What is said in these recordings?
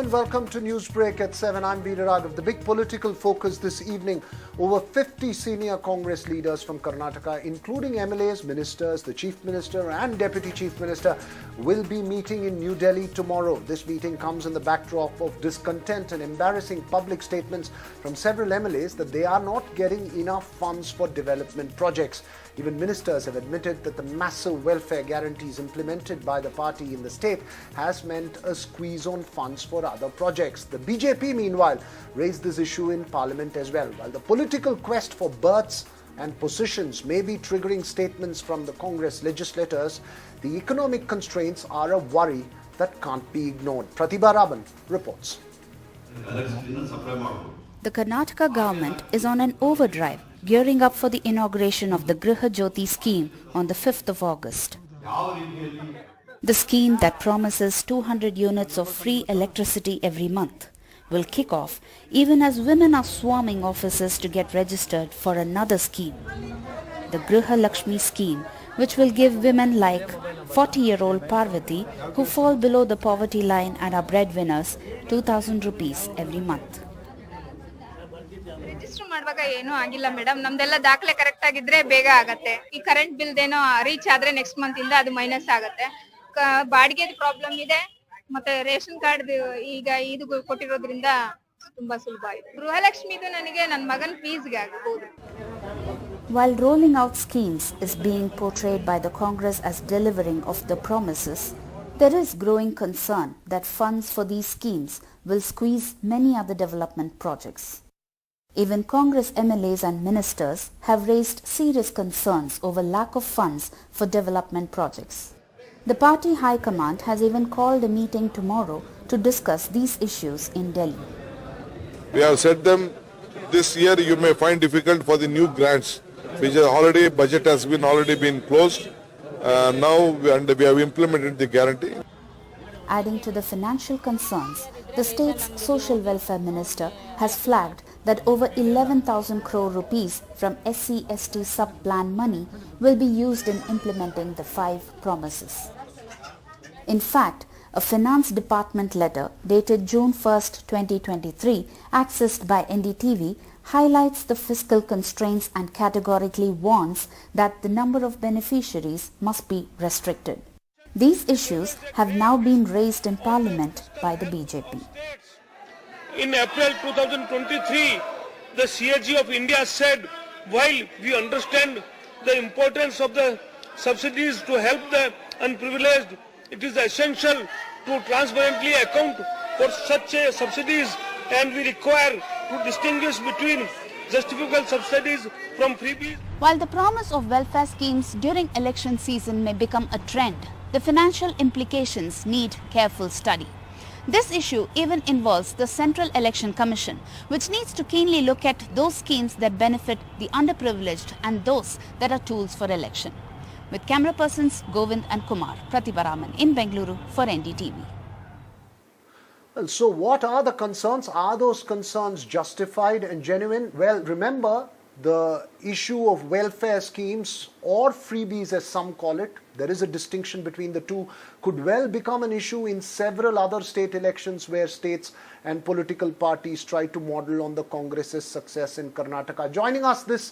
and welcome to Newsbreak at 7. I'm Veera Raghav. The big political focus this evening: over 50 senior Congress leaders from Karnataka, including MLAs, ministers, the Chief Minister and Deputy Chief Minister, will be meeting in New Delhi tomorrow. This meeting comes in the backdrop of discontent and embarrassing public statements from several MLAs that they are not getting enough funds for development projects. Even ministers have admitted that the massive welfare guarantees implemented by the party in the state has meant a squeeze on funds for other projects. The BJP, meanwhile, raised this issue in Parliament as well. While the political quest for berths and positions may be triggering statements from the Congress legislators, the economic constraints are a worry that can't be ignored. Pratibha Raman reports. The Karnataka government is on an overdrive, gearing up for the inauguration of the Griha Jyoti scheme on the 5th of August. The scheme that promises 200 units of free electricity every month will kick off even as women are swarming offices to get registered for another scheme, the Griha Lakshmi scheme, which will give women like 40-year-old Parvati, who fall below the poverty line and are breadwinners, 2,000 rupees every month. Register ಮಾಡುವಾಗ ಏನೂ ಆಗಿಲ್ಲ madam, ನಮ್ದೆಲ್ಲ ದಾಖಲೆ correct ಆಗಿದ್ರೆ ಬೇಗ ಆಗತ್ತೆ. ಈ current bill ಏನೋ ರೀಚ್ ಆದ್ರೆ ನೆಕ್ಸ್ಟ್ ಮಂತ್ ಇಂದ ಅದು ಮೈನಸ್ ಆಗತ್ತೆ. ಬಾಡಿಗೆದ ಪ್ರಾಬ್ಲಮ್ ಇದೆ, ಮತ್ತೆ ರೇಷನ್ ಕಾರ್ಡ್ ಈಗ ಇದು ಕೊಟ್ಟಿರೋದ್ರಿಂದ ತುಂಬಾ ಸುಲಭ ಆಗಿದೆ. ಗೃಹಲಕ್ಷ್ಮಿದು ನನಗೆ ನನ್ನ ಮಗನ ಫೀಸ್ಗೆ ಆಗಬಹುದು. While rolling out schemes is being portrayed by the Congress as delivering of the promises, there is growing concern that funds for these schemes will squeeze many other development projects. Even Congress MLAs and ministers have raised serious concerns over lack of funds for development projects. The party high command has even called a meeting tomorrow to discuss these issues in Delhi. We have said them this year you may find difficult for the new grants, which is already budget has been already been closed. Now we have implemented the guarantee. Adding to the financial concerns, the state's social welfare minister has flagged that over 11,000 crore rupees from SC/ST sub-plan money will be used in implementing the 5 promises. In fact, a finance department letter dated June 1st, 2023, accessed by NDTV, highlights the fiscal constraints and categorically warns that the number of beneficiaries must be restricted. These issues have now been raised in Parliament by the BJP. In April 2023, the CAG of India said, while we understand the importance of the subsidies to help the unprivileged, it is essential to transparently account for such subsidies, and we require to distinguish between justifiable subsidies from freebies. While the promise of welfare schemes during election season may become a trend, the financial implications need careful study. This issue even involves the Central Election Commission, which needs to keenly look at those schemes that benefit the underprivileged and those that are tools for election. With camera persons Govind and Kumar, Pratibha Raman in Bengaluru for NDTV. Well, so what are the concerns? Are those concerns justified and genuine? Well, remember, the issue of welfare schemes, or freebies as some call it, there is a distinction between the two, could well become an issue in several other state elections where states and political parties try to model on the Congress's success in Karnataka. Joining us this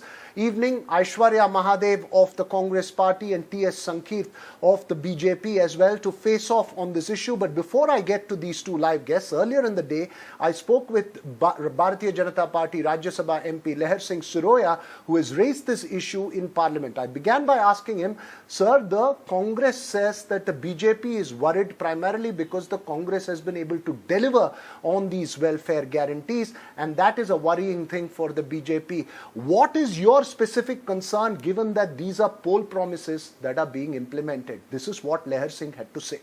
evening, Aishwarya Mahadev of the Congress party and T.S. Sankeet of the BJP as well, to face off on this issue. But before I get to these two live guests, earlier in the day, I spoke with Bharatiya Janata Party Rajya Sabha MP Leher Singh Siroya, who has raised this issue in Parliament. I began by asking him, sir, the Congress says that the BJP is worried primarily because the Congress has been able to deliver on these welfare guarantees, and that is a worrying thing for the BJP. What is your specific concern given that these are poll promises that are being implemented? This is what Leher Singh had to say.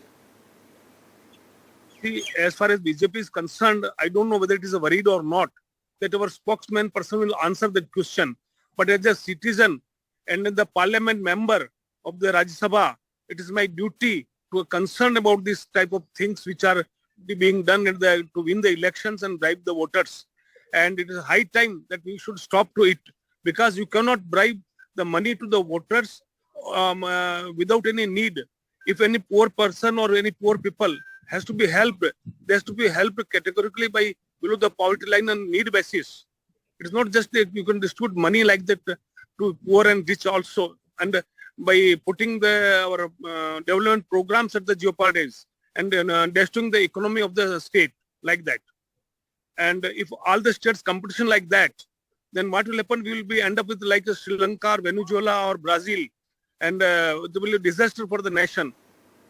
See, as far as BJP is concerned, I don't know whether it is a worried or not, that our spokesman person will answer that question. But as a citizen and the parliament member of the Rajya Sabha, it is my duty to be concerned about this type of things which are being done to win the elections and bribe the voters. And it is high time that we should stop to it, because you cannot bribe the money to the voters without any need. If any poor person or any poor people has to be helped. There has to be helped categorically by below the poverty line and need basis. It is not just that you can distribute money like that to poor and rich also, and by putting our development programs at the jeopardies and destroying the economy of the state like that. And if all the states competition like that, then what will happen? We will be end up with like Sri Lanka, or Venezuela, or Brazil, and there will be a disaster for the nation.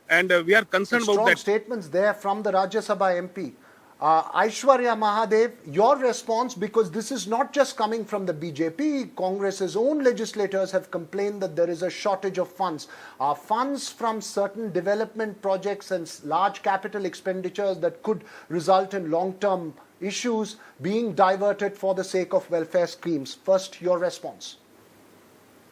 And we are concerned about that. Strong statements there from the Rajya Sabha MP. Aishwarya Mahadev, your response, because this is not just coming from the BJP, Congress's own legislators have complained that there is a shortage of funds. Funds from certain development projects and large capital expenditures that could result in long-term issues being diverted for the sake of welfare schemes. First, your response.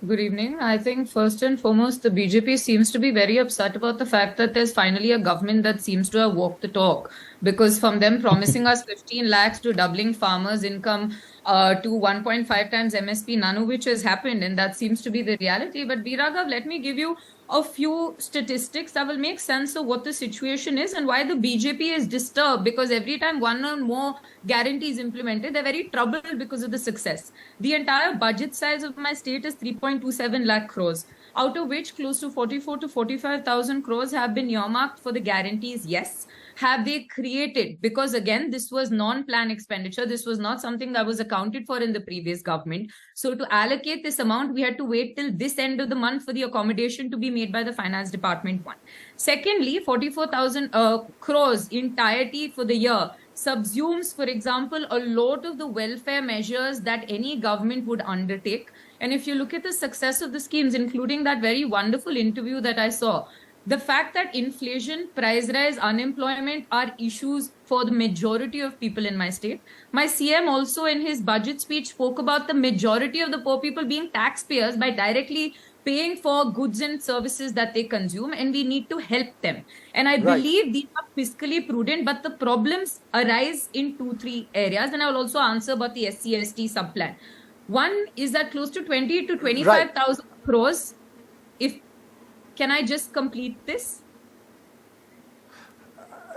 Good evening. I think first and foremost, the BJP seems to be very upset about the fact that there's finally a government that seems to have walked the talk. Because from them promising us 15 lakhs to doubling farmers' income to 1.5 times MSP, none of which has happened. And that seems to be the reality. But Biragav, let me give you a few statistics that will make sense of what the situation is and why the BJP is disturbed, because every time one or more guarantees implemented, they're very troubled because of the success. The entire budget size of my state is 3.27 lakh crores, out of which close to 44 to 45,000 crores have been earmarked for the guarantees. Yes. Have they created? Because again, this was non-plan expenditure. This was not something that was accounted for in the previous government. So to allocate this amount, we had to wait till this end of the month for the accommodation to be made by the finance department. One. Secondly, 44,000 crores entirety for the year subsumes, for example, a lot of the welfare measures that any government would undertake. And if you look at the success of the schemes, including that very wonderful interview that I saw, the fact that inflation, price rise, unemployment are issues for the majority of people in my state. My CM also in his budget speech spoke about the majority of the poor people being taxpayers by directly paying for goods and services that they consume, and we need to help them. And I believe these are fiscally prudent, but the problems arise in 2-3 areas. And I will also answer about the SC/ST subplan. One is that close to 20 to 25,000 crores. Can I just complete this?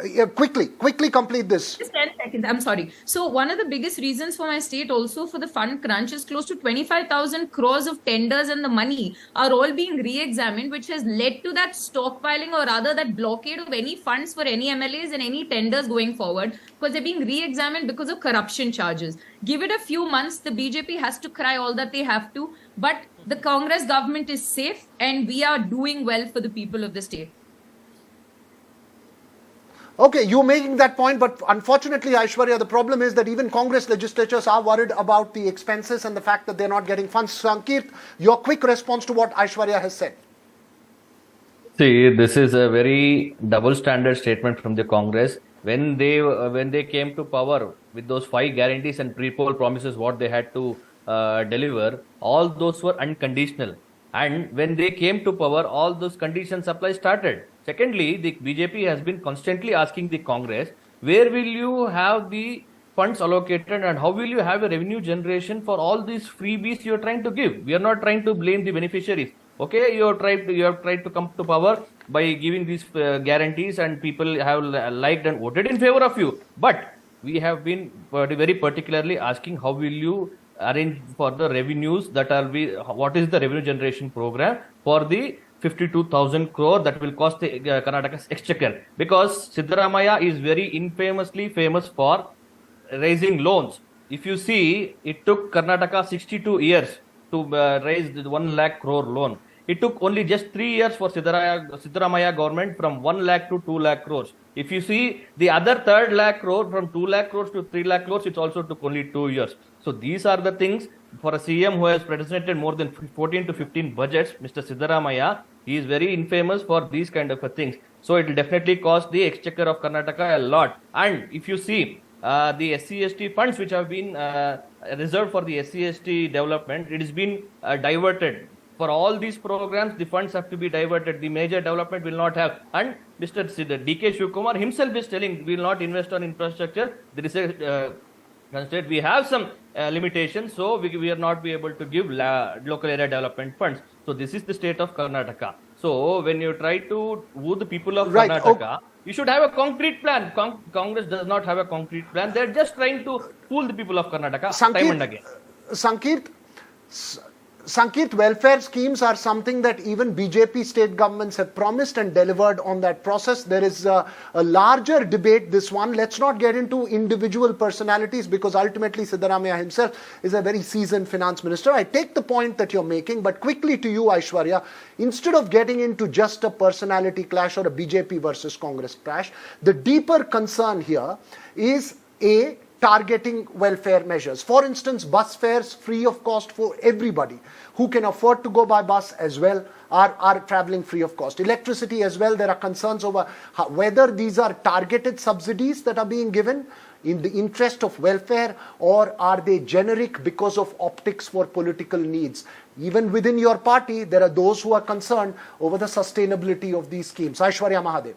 Yeah, quickly complete this. Just 10 seconds. I'm sorry. So one of the biggest reasons for my state also for the fund crunch is close to 25,000 crores of tenders, and the money are all being re-examined, which has led to that stockpiling, or rather that blockade of any funds for any MLAs and any tenders going forward, because they're being re-examined because of corruption charges. Give it a few months, the BJP has to cry all that they have to, but the Congress government is safe and we are doing well for the people of the state. Okay, you're making that point, but unfortunately, Aishwarya, the problem is that even Congress legislatures are worried about the expenses and the fact that they're not getting funds. Sankeet, your quick response to what Aishwarya has said. See, this is a very double standard statement from the Congress. When they came to power with those 5 guarantees and pre-poll promises, what they had to deliver, all those were unconditional. And when they came to power, all those condition supply started. Secondly, the BJP has been constantly asking the Congress, where will you have the funds allocated and how will you have a revenue generation for all these freebies you are trying to give? We are not trying to blame the beneficiaries. Okay, you have tried to come to power by giving these guarantees, and people have liked and voted in favor of you. But we have been very particularly asking, how will you arrange for the revenues that are what is the revenue generation program for the 52,000 crore that will cost the Karnataka's exchequer? Because Siddaramaiah is very infamously famous for raising loans. If you see, it took Karnataka 62 years to raise the 1 lakh crore loan. It took only just 3 years for Siddaramaiah government from 1 lakh to 2 lakh crores. If you see the other 3rd lakh crore from 2 lakh crores to 3 lakh crores, it also took only 2 years. So these are the things for a CM who has presented more than 14 to 15 budgets, Mr. Siddaramaiah. He is very infamous for these kind of things. So it will definitely cost the exchequer of Karnataka a lot. And if you see the SC/ST funds which have been reserved for the SC/ST development, it has been diverted. For all these programs, the funds have to be diverted. The major development will not have. And Mr. DK Shivkumar himself is telling we will not invest on infrastructure. There is a constraint. We have some limitations, so we are not be able to give local area development funds. So this is the state of Karnataka. So when you try to woo the people of Karnataka, You should have a concrete plan. Congress does not have a concrete plan. They're just trying to fool the people of Karnataka time and again. Sankeet, welfare schemes are something that even BJP state governments have promised and delivered on that process. There is a larger debate, this one. Let's not get into individual personalities because ultimately Siddaramaiah himself is a very seasoned finance minister. I take the point that you're making, but quickly to you, Aishwarya, instead of getting into just a personality clash or a BJP versus Congress clash, the deeper concern here is targeting welfare measures. For instance, bus fares free of cost for everybody who can afford to go by bus as well are traveling free of cost. Electricity as well, there are concerns over whether these are targeted subsidies that are being given in the interest of welfare or are they generic because of optics for political needs. Even within your party, there are those who are concerned over the sustainability of these schemes. Aishwarya Mahadev.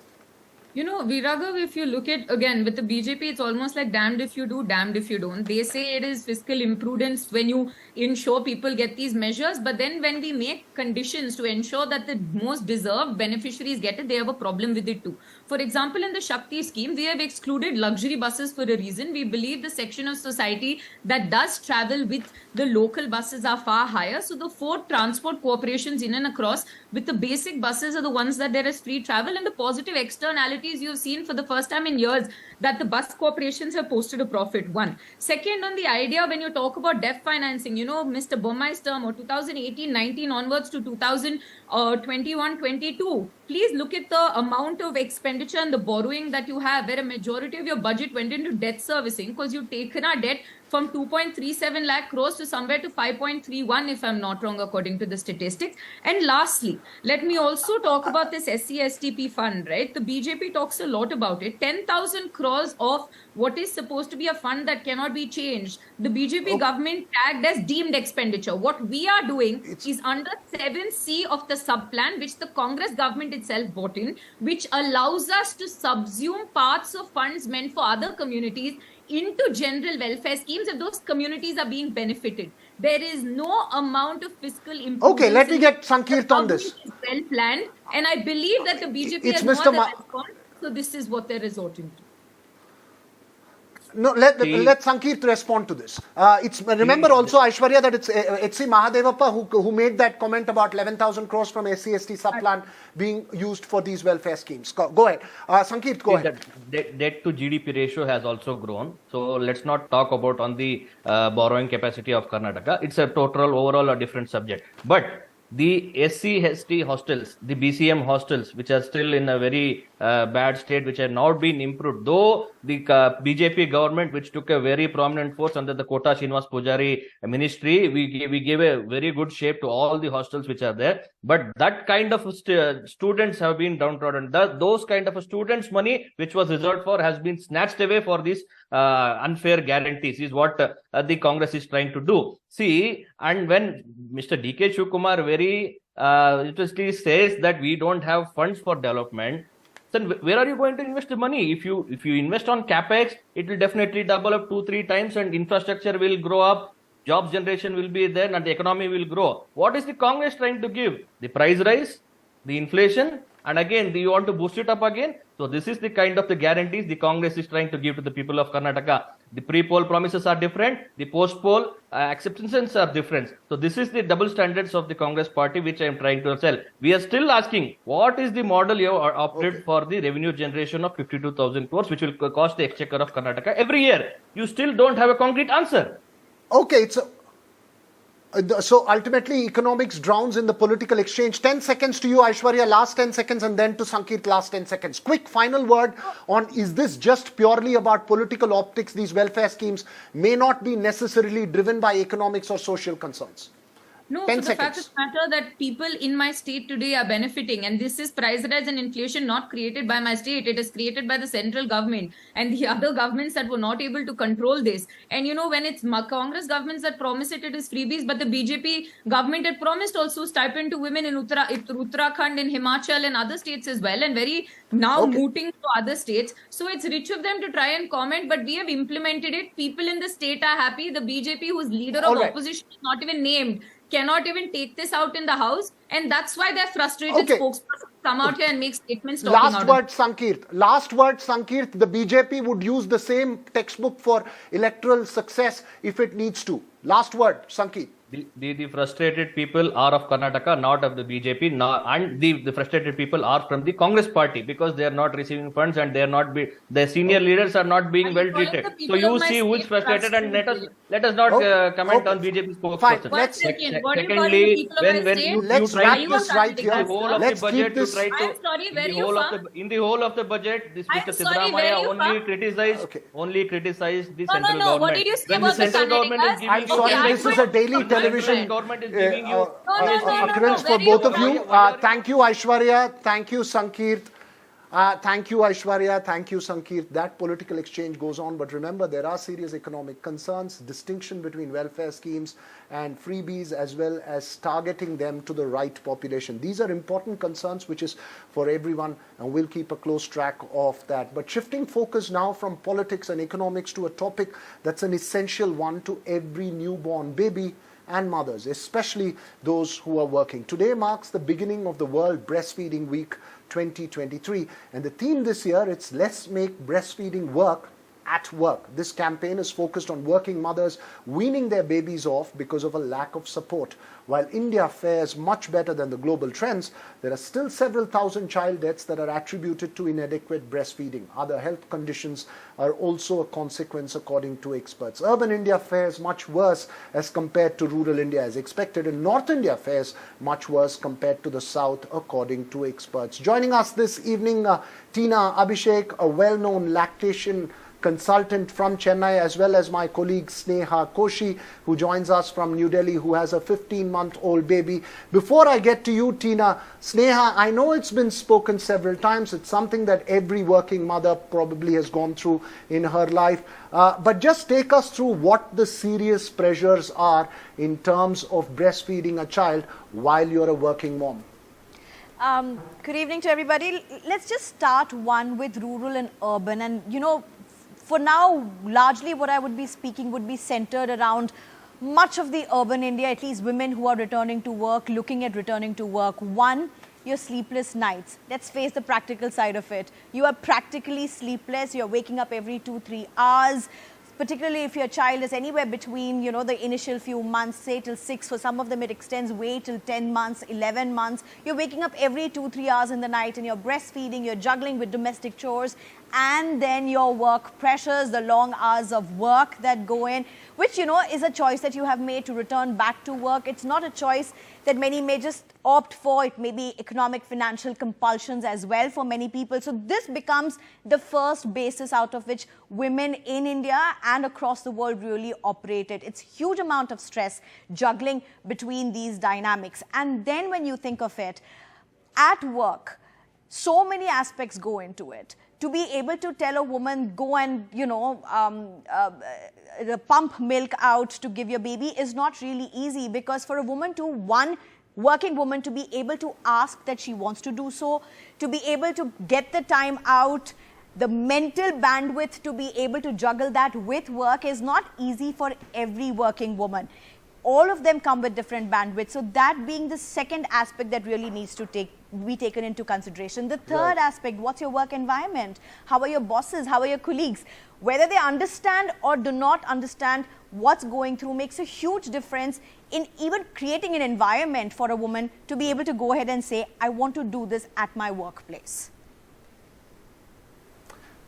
You know, Viragav, if you look at, again, with the BJP, it's almost like damned if you do, damned if you don't. They say it is fiscal imprudence when you ensure people get these measures. But then when we make conditions to ensure that the most deserved beneficiaries get it, they have a problem with it too. For example, in the Shakti scheme, we have excluded luxury buses for a reason. We believe the section of society that does travel with the local buses are far higher. So the 4 transport corporations in and across with the basic buses are the ones that there is free travel, and the positive externalities you've seen for the first time in years that the bus corporations have posted a profit. One. Second, on the idea when you talk about debt financing, you know, Mr. Bommai's term or 2018-19 onwards to 2021-22, please look at the amount of expenditure and the borrowing that you have, where a majority of your budget went into debt servicing because you've taken our debt from 2.37 lakh crores to somewhere to 5.31, if I'm not wrong, according to the statistics. And lastly, let me also talk about this SC/STP fund, right? The BJP talks a lot about it. 10,000 crores of what is supposed to be a fund that cannot be changed. The BJP government tagged as deemed expenditure. What we are doing is under 7C of the sub-plan, which the Congress government itself brought in, which allows us to subsume parts of funds meant for other communities into general welfare schemes if those communities are being benefited. There is no amount of fiscal improvement. Okay, let me get Sankeet on this. Well planned, and I believe that the BJP has Mr. more than response, so this is what they're resorting to. No, let Sankeet respond to this. Remember also, Aishwarya, that it's H.C. Mahadevappa who made that comment about 11,000 crores from SC/ST sub-plan being used for these welfare schemes. Go ahead. Sankeet, go ahead. Debt to GDP ratio has also grown. So let's not talk about on the borrowing capacity of Karnataka. It's a overall a different subject. But the SC/ST hostels, the BCM hostels, which are still in a very bad state, which have not been improved, though the BJP government, which took a very prominent force under the Kota Srinivas Pujari ministry, we gave a very good shape to all the hostels which are there. But that kind of students have been downtrodden. Those kind of students' money, which was reserved for, has been snatched away for these unfair guarantees, is what the Congress is trying to do. See, and when Mr. D.K. Shivkumar very interestingly says that we don't have funds for development, then where are you going to invest the money? If you invest on capex, it will definitely double up 2-3 times, and infrastructure will grow up, jobs generation will be there, and the economy will grow. What is the Congress trying to give? The price rise, the inflation, and again, do you want to boost it up again? So this is the kind of the guarantees the Congress is trying to give to the people of Karnataka. The pre-poll promises are different. The post-poll acceptances are different. So this is the double standards of the Congress party, which I am trying to sell. We are still asking, what is the model you have opted for the revenue generation of 52,000 crores, which will cost the exchequer of Karnataka every year? You still don't have a concrete answer. Okay, so ultimately economics drowns in the political exchange. 10 seconds to you, Aishwarya, last 10 seconds, and then to Sankeet, last 10 seconds. Quick final word on, is this just purely about political optics? These welfare schemes may not be necessarily driven by economics or social concerns. No, so the fact of the matter that people in my state today are benefiting, and this is price rise and inflation not created by my state, it is created by the central government and the other governments that were not able to control this. And you know, when it's Congress governments that promise it is freebies, but the BJP government had promised also stipend to women in Uttarakhand, in Himachal and other states as well, and very now mooting to other states. So it's rich of them to try and comment, but we have implemented it. People in the state are happy. The BJP, whose leader of opposition is not even named, cannot even take this out in the house, and that's why their frustrated spokesperson come out here and make statements talking Last word, Sankirt. Last word, Sankirt. The BJP would use the same textbook for electoral success if it needs to. Last word, Sankirt. The frustrated people are of Karnataka, not of the BJP, and the frustrated people are from the Congress party because they are not receiving funds and they are not their senior leaders are not being well treated. So you see who is frustrated, and let us not comment on BJP spokesperson. Fine. Secondly, when let's wrap this right here. Let's keep this. In the whole of the budget, this Mr. Siddaramaiah only criticized the central government. What did you say When about the central government is giving I'm sorry, this is a daily television government is giving you occurrence for both of you. Thank you, Aishwarya. Thank you, Sankirt. Thank you, Aishwarya. Thank you, Sankirt. That political exchange goes on, but remember, there are serious economic concerns, distinction between welfare schemes and freebies, as well as targeting them to the right population. These are important concerns, which is for everyone, and we'll keep a close track of that. But shifting focus now from politics and economics to a topic that's an essential one to every newborn baby and mothers, especially those who are working. Today marks the beginning of the World Breastfeeding Week 2023, and the theme this year, it's Let's Make Breastfeeding Work at Work. This campaign is focused on working mothers weaning their babies off because of a lack of support. While India fares much better than the global trends, there are still several thousand child deaths that are attributed to inadequate breastfeeding. Other health conditions are also a consequence, according to experts. Urban India fares much worse as compared to rural India as expected, and North India fares much worse compared to the South, according to experts. Joining us this evening, Tina Abhishek, a well-known lactation consultant from Chennai, as well as my colleague Sneha Koshi, who joins us from New Delhi, who has a 15-month-old baby. Before I get to you, Tina, Sneha, I know it's been spoken several times. It's something that every working mother probably has gone through in her life. But just take us through what the serious pressures are in terms of breastfeeding a child while you're a working mom. Good evening to everybody. Let's just start one with rural and urban. And, you know, for now, largely what I would be speaking would be centered around much of the urban India, at least women who are returning to work, looking at returning to work. One, your sleepless nights. Let's face the practical side of it. You are practically sleepless. You're waking up every 2-3 hours. Particularly if your child is anywhere between, you know, the initial few months, say till 6, for some of them it extends way till 10 months, 11 months. You're waking up every 2-3 hours in the night and you're breastfeeding, you're juggling with domestic chores, and then your work pressures, the long hours of work that go in, which, you know, is a choice that you have made to return back to work. It's not a choice that many may just opt for. It may be economic, financial compulsions as well for many people. So this becomes the first basis out of which women in India and across the world really operate it. It's huge amount of stress juggling between these dynamics. And then when you think of it, at work, so many aspects go into it. To be able to tell a woman, go and, you know, pump milk out to give your baby is not really easy, because for a woman to, one working woman to be able to ask that she wants to do so, to be able to get the time out, the mental bandwidth to be able to juggle that with work is not easy for every working woman. All of them come with different bandwidth. So that being the second aspect that really needs to be taken into consideration. The third aspect, what's your work environment? How are your bosses? How are your colleagues? Whether they understand or do not understand what's going through makes a huge difference in even creating an environment for a woman to be able to go ahead and say, I want to do this at my workplace.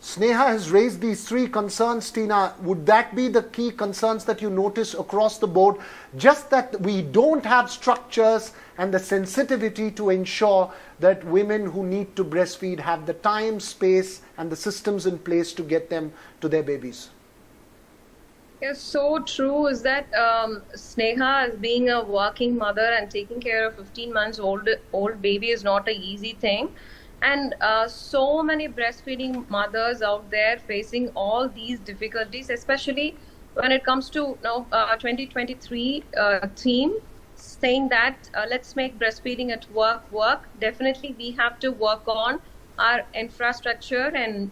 Sneha has raised these three concerns, Tina. Would that be the key concerns that you notice across the board? Just that we don't have structures and the sensitivity to ensure that women who need to breastfeed have the time, space, and the systems in place to get them to their babies. Yes, so true is that Sneha, as being a working mother and taking care of 15 months old baby is not an easy thing. And so many breastfeeding mothers out there facing all these difficulties, especially when it comes to 2023 theme, saying that let's make breastfeeding at work. Definitely we have to work on our infrastructure, and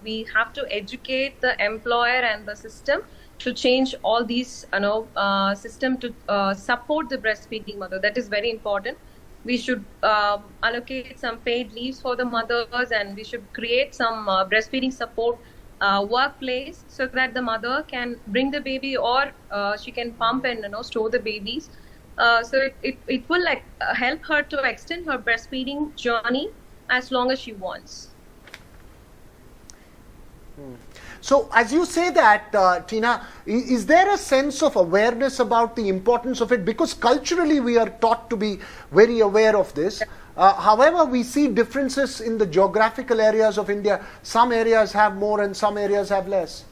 we have to educate the employer and the system to change all these system to support the breastfeeding mother. That is very important. We should allocate some paid leaves for the mothers, and we should create some breastfeeding support workplace so that the mother can bring the baby, or she can pump and store the babies. So it will help her to extend her breastfeeding journey as long as she wants. So as you say that, Tina, is there a sense of awareness about the importance of it? Because culturally we are taught to be very aware of this. However, we see differences in the geographical areas of India. Some areas have more and some areas have less.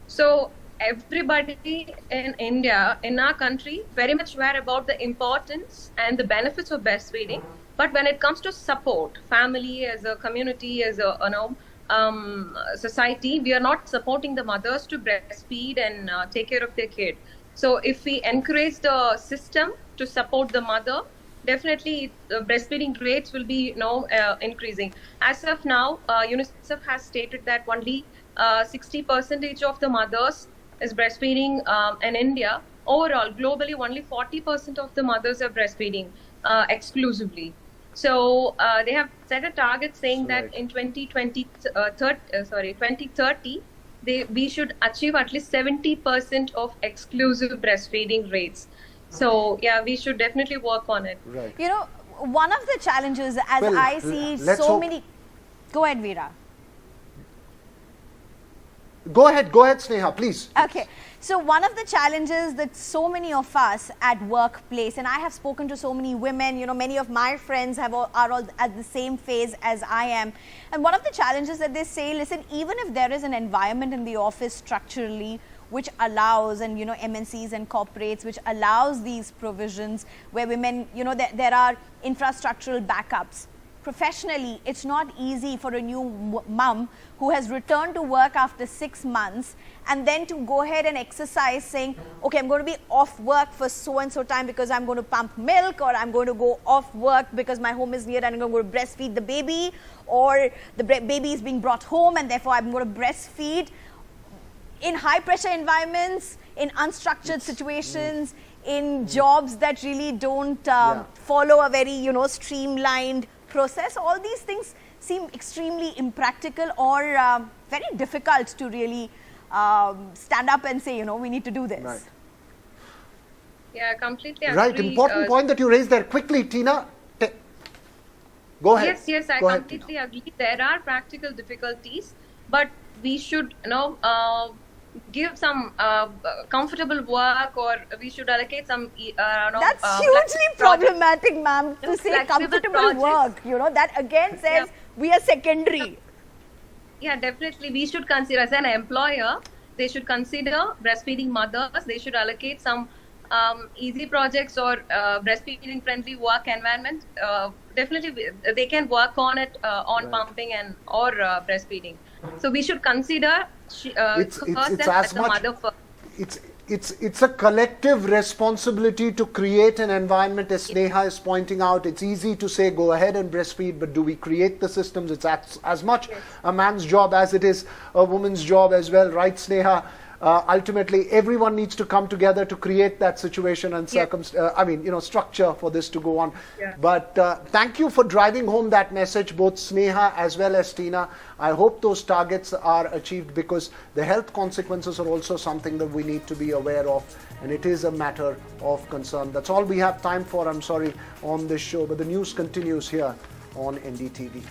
So everybody in India, in our country, very much aware about the importance and the benefits of breastfeeding. But when it comes to support, family as a community, as a society, we are not supporting the mothers to breastfeed and take care of their kid. So if we encourage the system to support the mother, definitely breastfeeding rates will be increasing. As of now, UNICEF has stated that only 60% of the mothers is breastfeeding in India. Overall, globally, only 40% of the mothers are breastfeeding exclusively. So they have set a target saying that in 2030, we should achieve at least 70% of exclusive breastfeeding rates. So yeah, we should definitely work on it. Right. One of the challenges, as I see so many... Go ahead, Veera. Go ahead, Sneha, please. Okay. So one of the challenges that so many of us at workplace, and I have spoken to so many women, many of my friends are all at the same phase as I am. And one of the challenges that they say, listen, even if there is an environment in the office structurally which allows, and MNCs and corporates, which allows these provisions where women, there are infrastructural backups. Professionally, it's not easy for a new mum who has returned to work after 6 months and then to go ahead and exercise saying, okay, I'm going to be off work for so and so time because I'm going to pump milk, or I'm going to go off work because my home is near and I'm going to breastfeed the baby, or the baby is being brought home and therefore I'm going to breastfeed. In high pressure environments, in unstructured situations, in jobs that really don't follow a very, streamlined process, all these things seem extremely impractical or very difficult to really stand up and say, we need to do this. Right. Yeah, I completely agree. Right, important point that you raised there. Quickly, Tina, go ahead. Yes, I completely agree. There are practical difficulties, but we should, give some comfortable work, or we should allocate some that's hugely problematic, ma'am, to say comfortable work. That again says we are secondary. Yeah, definitely we should consider, as an employer, they should consider breastfeeding mothers. They should allocate some easy projects or breastfeeding friendly work environment. Definitely they can work on it, on pumping and or breastfeeding. So we should consider it's a collective responsibility to create an environment, as Sneha is pointing out. It's easy to say go ahead and breastfeed, but do we create the systems? It's as much a man's job as it is a woman's job as well, right, Sneha? Ultimately, everyone needs to come together to create that situation and structure for this to go on. Yeah. But thank you for driving home that message, both Sneha as well as Tina. I hope those targets are achieved, because the health consequences are also something that we need to be aware of, and it is a matter of concern. That's all we have time for, I'm sorry, on this show, but the news continues here on NDTV.